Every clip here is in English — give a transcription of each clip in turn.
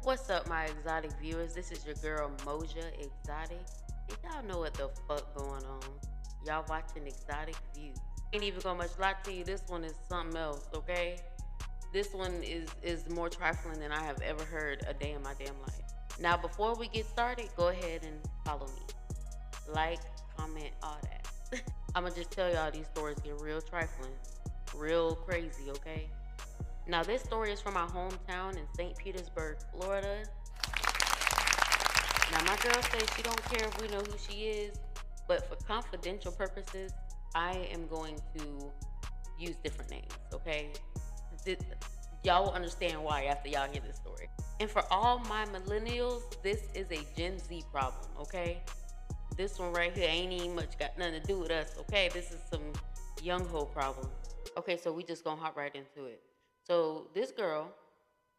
What's up, my exotic viewers? This is your girl Moja Exotic. And y'all know what the fuck going on. Y'all watching XotikVuze. Ain't even gonna much lie to you. This one is something else, okay? This one is more trifling than I have ever heard a day in my damn life. Now, before we get started, go ahead and follow me. Like, comment, all that. I'ma just tell y'all these stories get real trifling, real crazy, okay? Now, this story is from my hometown in St. Petersburg, Florida. Now, my girl says she don't care if we know who she is, but for confidential purposes, I am going to use different names, okay? Th- y'all will understand why after y'all hear this story. And for all my millennials, this is a Gen Z problem, okay? This one right here ain't even much got nothing to do with us, okay? This is some young ho problem. Okay, so we just gonna hop right into it. So this girl,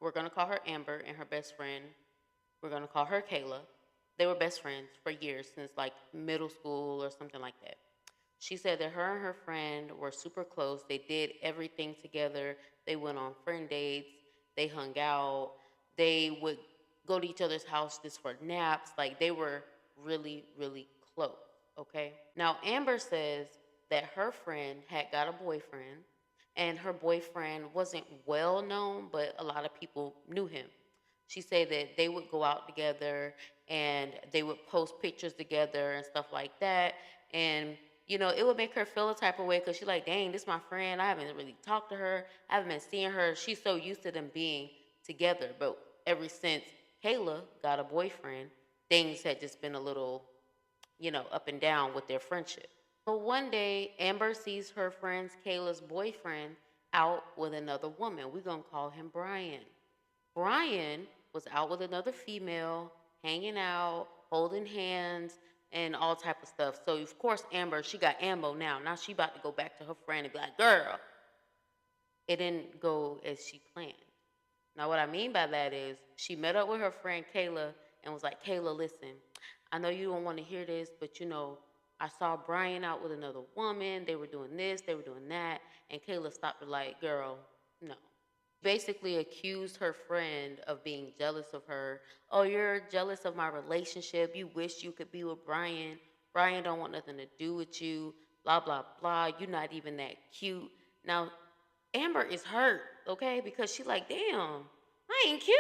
we're gonna call her Amber, and her best friend, we're gonna call her Kayla. They were best friends for years, since like middle school or something like that. She said that her and her friend were super close. They did everything together. They went on friend dates. They hung out. They would go to each other's house just for naps. Like they were really, really close. Okay. Now, Amber says that her friend had got a boyfriend, and her boyfriend wasn't well known, but a lot of people knew him. She said that they would go out together and they would post pictures together and stuff like that. And, it would make her feel a type of way because she's like, dang, this is my friend. I haven't really talked to her. I haven't been seeing her. She's so used to them being together. But ever since Kayla got a boyfriend, things had just been a little, up and down with their friendship. So one day, Amber sees her friend's Kayla's boyfriend out with another woman. We're going to call him Brian. Brian was out with another female, hanging out, holding hands, and all type of stuff. So of course Amber, she got ammo now. Now she about to go back to her friend and be like, girl, it didn't go as she planned. Now what I mean by that is she met up with her friend Kayla and was like, Kayla, listen, I know you don't want to hear this, but I saw Brian out with another woman. They were doing this, they were doing that. And Kayla stopped her like, girl, no. Basically accused her friend of being jealous of her. Oh, you're jealous of my relationship. You wish you could be with Brian. Brian don't want nothing to do with you. Blah, blah, blah. You're not even that cute. Now, Amber is hurt, okay? Because she like, damn, I ain't cute.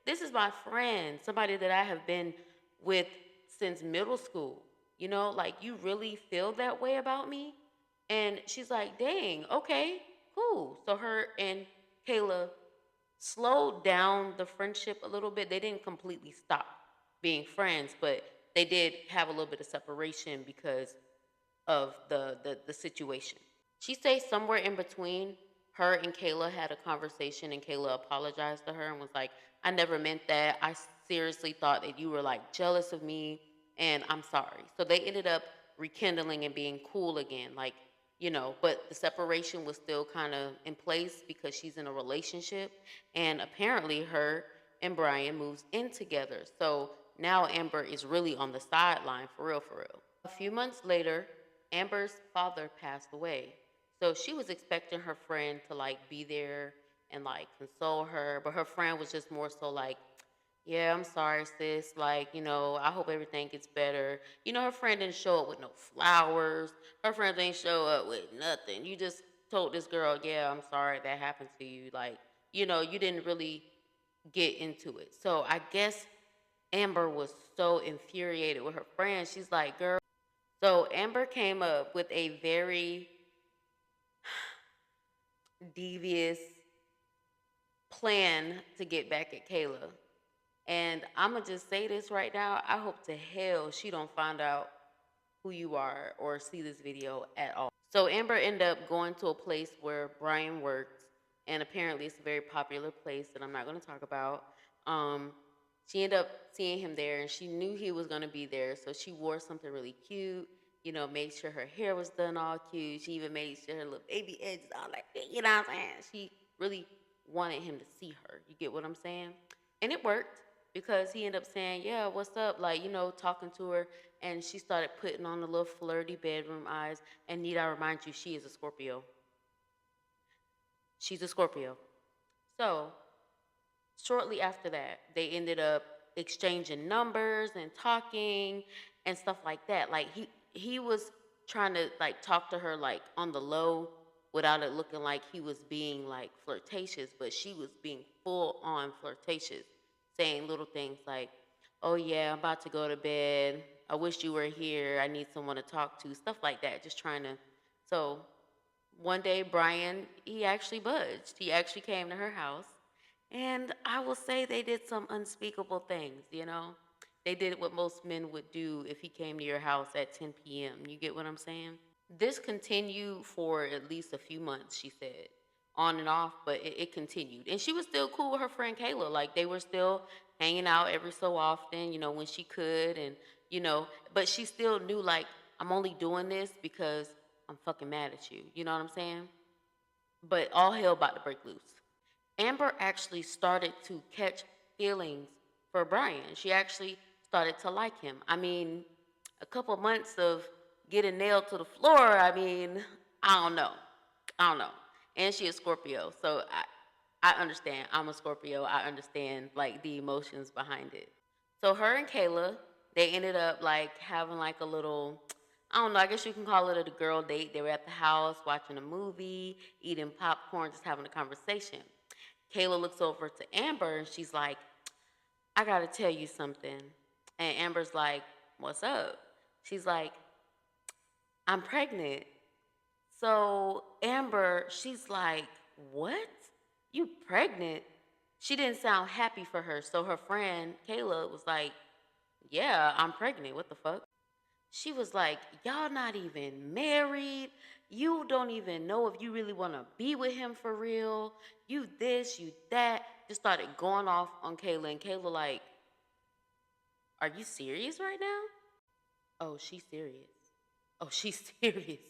This is my friend, somebody that I have been with since middle school. Like you really feel that way about me? And she's like, dang, okay, cool. So her and Kayla slowed down the friendship a little bit. They didn't completely stop being friends, but they did have a little bit of separation because of the situation. She says somewhere in between, her and Kayla had a conversation, and Kayla apologized to her and was like, I never meant that. I seriously thought that you were like jealous of me, and I'm sorry. So they ended up rekindling and being cool again. Like, but the separation was still kind of in place because she's in a relationship. And apparently, her and Brian moves in together. So now Amber is really on the sideline for real, for real. A few months later, Amber's father passed away. So she was expecting her friend to like be there and like console her, but her friend was just more so like, yeah, I'm sorry, sis. Like, I hope everything gets better. Her friend didn't show up with no flowers. Her friend didn't show up with nothing. You just told this girl, yeah, I'm sorry that happened to you. Like, you didn't really get into it. So I guess Amber was so infuriated with her friend. She's like, girl. So Amber came up with a very devious plan to get back at Kayla. And I'm going to just say this right now. I hope to hell she don't find out who you are or see this video at all. So Amber ended up going to a place where Brian worked, and apparently it's a very popular place that I'm not going to talk about. Um, she ended up seeing him there, and she knew he was going to be there, so she wore something really cute. Made sure her hair was done all cute. She even made sure her little baby edges all like that. You know what I'm saying? She really wanted him to see her. You get what I'm saying? And it worked because he ended up saying, yeah, what's up? Like, talking to her. And she started putting on the little flirty bedroom eyes. And need I remind you, she is a Scorpio. She's a Scorpio. So Shortly after that, they ended up exchanging numbers and talking and stuff like that. Like he was trying to like talk to her like on the low without it looking like he was being like flirtatious, but she was being full on flirtatious, saying little things like, "Oh yeah, I'm about to go to bed. I wish you were here. I need someone to talk to." Stuff like that, just trying to. So one day Brian, he actually budged. He actually came to her house. And I will say they did some unspeakable things, you know? They did what most men would do if he came to your house at 10 p.m. You get what I'm saying? This continued for at least a few months, she said, on and off, but it continued. And she was still cool with her friend Kayla. Like, they were still hanging out every so often, you know, when she could. And, you know, but she still knew, like, I'm only doing this because I'm fucking mad at you. You know what I'm saying? But all hell about to break loose. Amber actually started to catch feelings for Brian. She actually started to like him. I mean, a couple months of getting nailed to the floor, I mean, I don't know. I don't know. And she is Scorpio, so I understand. I'm a Scorpio. I understand like the emotions behind it. So her and Kayla, they ended up like having like a little, I don't know, I guess you can call it a girl date. They were at the house watching a movie, eating popcorn, just having a conversation. Kayla looks over to Amber and she's like, "I gotta tell you something." And Amber's like, "What's up?" She's like, "I'm pregnant." So Amber, she's like, "What? You pregnant?" She didn't sound happy for her. So her friend Kayla was like, "Yeah, I'm pregnant. What the fuck?" She was like, "Y'all not even married. You don't even know if you really want to be with him for real. You this, you that." Just started going off on Kayla. And Kayla like, "Are you serious right now?" "Oh, she's serious. Oh, she's serious."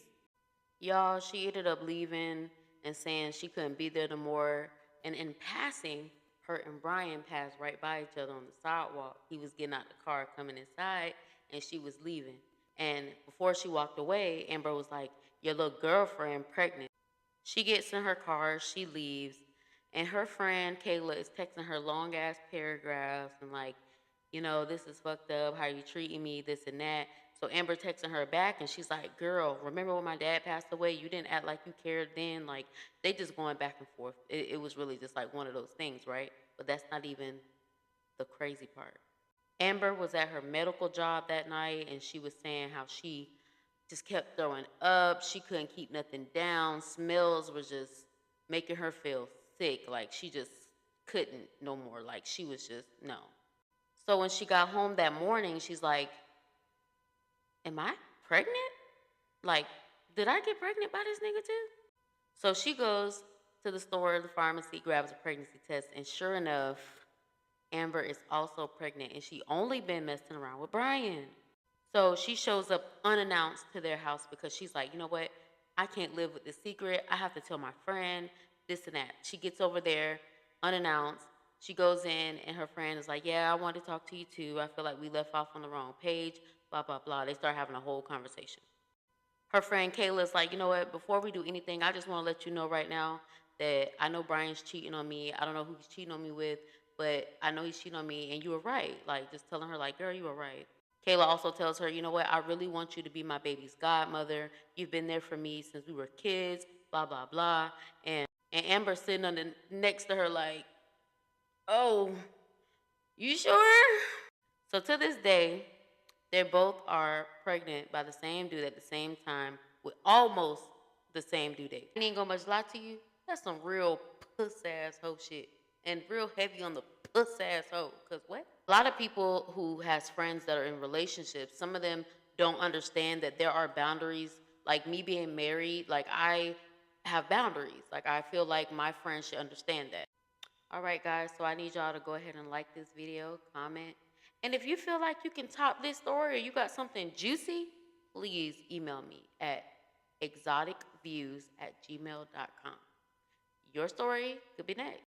Y'all, she ended up leaving and saying she couldn't be there no more. And in passing, her and Brian passed right by each other on the sidewalk. He was getting out the car, coming inside, and she was leaving. And before she walked away, Amber was like, "Your little girlfriend pregnant." She gets in her car, she leaves, and her friend Kayla is texting her long ass paragraphs and like, you know, "This is fucked up, how you treating me, this and that." So Amber texting her back and she's like, "Girl, remember when my dad passed away? You didn't act like you cared then." Like, they just going back and forth. It was really just like one of those things, right? But that's not even the crazy part. Amber was at her medical job that night and she was saying how she just kept throwing up. She couldn't keep nothing down. Smells was just making her feel sick. Like, she just couldn't no more. Like, she was just, no. So when she got home that morning, she's like, "Am I pregnant? Like, did I get pregnant by this nigga too?" So she goes to the store, the pharmacy, grabs a pregnancy test, and sure enough, Amber is also pregnant and she only been messing around with Brian. So she shows up unannounced to their house because she's like, "You know what? I can't live with this secret. I have to tell my friend this and that." She gets over there unannounced. She goes in and her friend is like, "Yeah, I want to talk to you too. I feel like we left off on the wrong page, blah, blah, blah." They start having a whole conversation. Her friend Kayla is like, "You know what? Before we do anything, I just want to let you know right now that I know Brian's cheating on me. I don't know who he's cheating on me with, but I know he's cheating on me and you were right." Like, just telling her like, "Girl, you were right." Kayla also tells her, "You know what? I really want you to be my baby's godmother. You've been there for me since we were kids, blah, blah, blah." And Amber sitting on the next to her like, "Oh, you sure?" So to this day, they both are pregnant by the same dude at the same time with almost the same due date. I ain't gonna much lie to you. That's some real puss ass hoe shit. And real heavy on the puss ass hoe. Cause what? A lot of people who has friends that are in relationships, some of them don't understand that there are boundaries. Like me being married, like I have boundaries. Like I feel like my friends should understand that. All right, guys, so I need y'all to go ahead and like this video, comment. And if you feel like you can top this story or you got something juicy, please email me at exoticviews@gmail.com. Your story could be next.